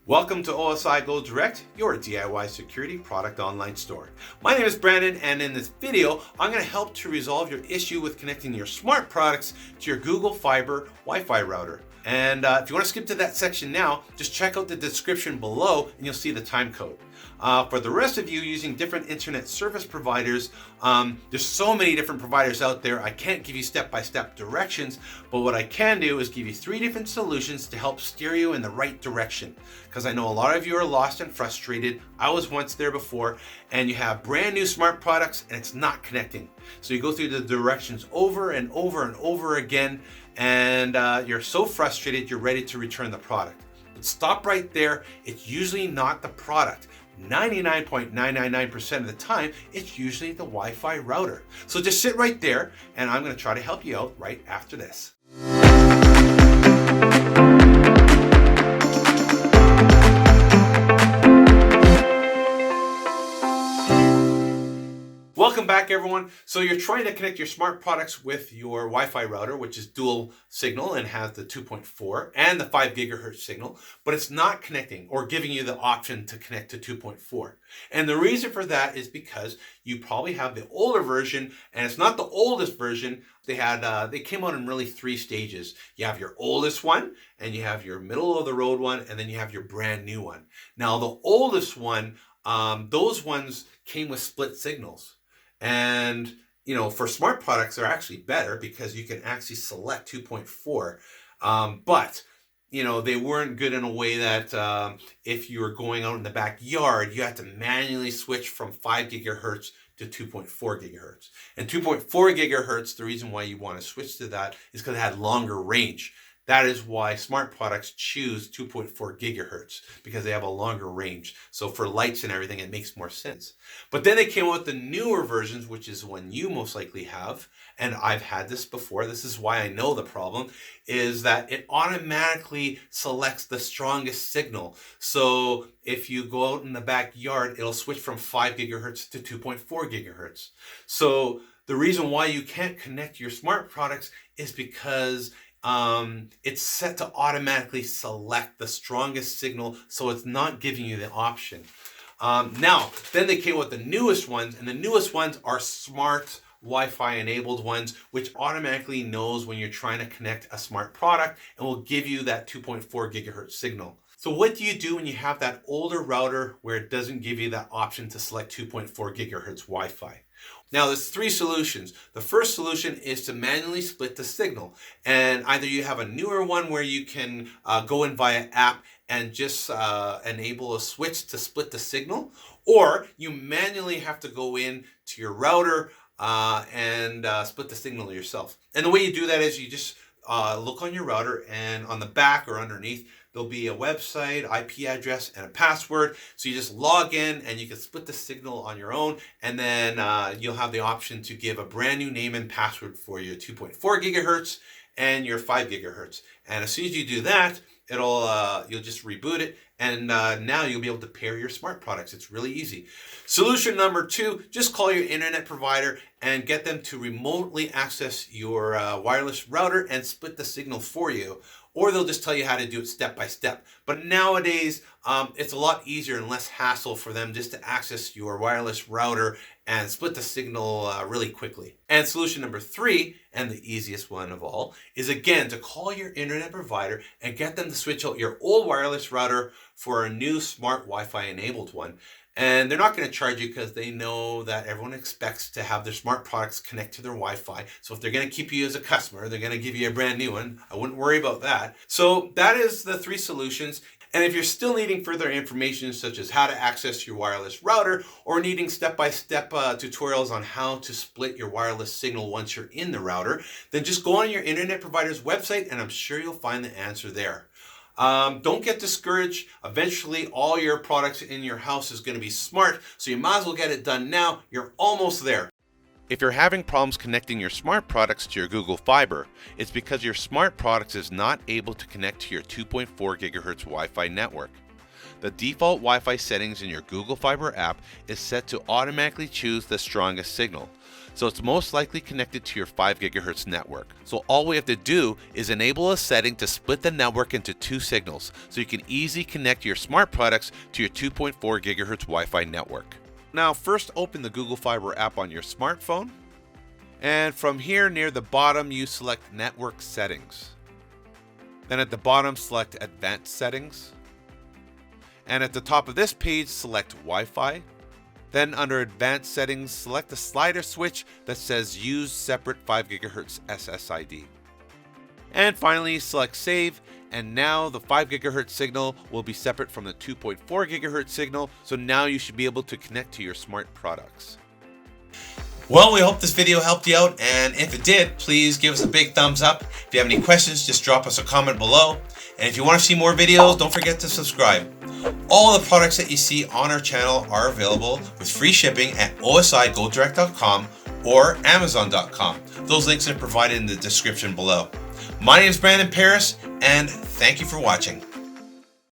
Welcome to OSI Go Direct, your DIY security product online store. My name is Brandon, and in this video, I'm going to help to resolve your issue with connecting your smart products to your Google Fiber Wi-Fi router. And if you want to skip to that section now, just check out the description below and you'll see the time code. For the rest of you using different internet service providers, there's so many different providers out there. I can't give you step-by-step directions, but what I can do is give you 3 different solutions to help steer you in the right direction. Because I know a lot of you are lost and frustrated. I was once there before, and you have brand new smart products and it's not connecting. So you go through the directions over and over and over again, and you're so frustrated you're ready to return the product. But stop right there. It's usually not the product. 99.999% of the time, it's usually the Wi-Fi router. So just sit right there, and I'm going to try to help you out right after this. Welcome back, everyone. So you're trying to connect your smart products with your Wi-Fi router, which is dual signal and has the 2.4 and the 5 gigahertz signal, but it's not connecting or giving you the option to connect to 2.4. And the reason for that is because you probably have the older version, and it's not the oldest version. They came out in really 3 stages. You have your oldest one, and you have your middle of the road one, and then you have your brand new one. Now, the oldest one, those ones came with split signals. And, you know, for smart products, they're actually better because you can actually select 2.4. But, you know, they weren't good in a way that if you were going out in the backyard, you had to manually switch from 5 gigahertz to 2.4 gigahertz. And 2.4 gigahertz, the reason why you want to switch to that is because it had longer range. That is why smart products choose 2.4 gigahertz, because they have a longer range. So for lights and everything, it makes more sense. But then they came out with the newer versions, which is one you most likely have. And I've had this before. This is why I know the problem, is that it automatically selects the strongest signal. So if you go out in the backyard, it'll switch from 5 gigahertz to 2.4 gigahertz. So the reason why you can't connect your smart products is because it's set to automatically select the strongest signal, so it's not giving you the option. Now, then they came with the newest ones, and the newest ones are smart Wi-Fi enabled ones, which automatically knows when you're trying to connect a smart product and will give you that 2.4 gigahertz signal. So what do you do when you have that older router where it doesn't give you that option to select 2.4 gigahertz Wi-Fi? Now, there's 3 solutions. The first solution is to manually split the signal. And either you have a newer one where you can go in via app and just enable a switch to split the signal, or you manually have to go in to your router and split the signal yourself. And the way you do that is you just look on your router, and on the back or underneath, there'll be a website, IP address, and a password. So you just log in and you can split the signal on your own, and then you'll have the option to give a brand new name and password for your 2.4 gigahertz and your 5 gigahertz. And as soon as you do that, you'll just reboot it, and now you'll be able to pair your smart products. It's really easy. Solution number 2, just call your internet provider and get them to remotely access your wireless router and split the signal for you. Or they'll just tell you how to do it step by step. But nowadays, it's a lot easier and less hassle for them just to access your wireless router and split the signal really quickly. And solution number 3, and the easiest one of all, is again to call your internet provider and get them to switch out your old wireless router for a new smart Wi-Fi enabled one. And they're not going to charge you because they know that everyone expects to have their smart products connect to their Wi-Fi. So if they're going to keep you as a customer, they're going to give you a brand new one. I wouldn't worry about that. So that is the 3 solutions. And if you're still needing further information, such as how to access your wireless router, or needing step-by-step tutorials on how to split your wireless signal once you're in the router, then just go on your internet provider's website, and I'm sure you'll find the answer there. Don't get discouraged. Eventually, all your products in your house is going to be smart, so you might as well get it done now. You're almost there. If you're having problems connecting your smart products to your Google Fiber, it's because your smart products is not able to connect to your 2.4 gigahertz Wi-Fi network. The default Wi-Fi settings in your Google Fiber app is set to automatically choose the strongest signal. So it's most likely connected to your 5 GHz network. So all we have to do is enable a setting to split the network into 2 signals, so you can easily connect your smart products to your 2.4 GHz Wi-Fi network. Now first open the Google Fiber app on your smartphone, and from here near the bottom you select Network Settings. Then at the bottom select Advanced Settings, and at the top of this page select Wi-Fi. Then under Advanced Settings, select the slider switch that says Use Separate 5 GHz SSID. And finally, select Save, and now the 5 GHz signal will be separate from the 2.4 GHz signal, so now you should be able to connect to your smart products. Well, we hope this video helped you out, and if it did, please give us a big thumbs up. If you have any questions, just drop us a comment below. And if you want to see more videos, don't forget to subscribe. All the products that you see on our channel are available with free shipping at OSIGodirect.com or Amazon.com. Those links are provided in the description below. My name is Brandon Paris, and thank you for watching.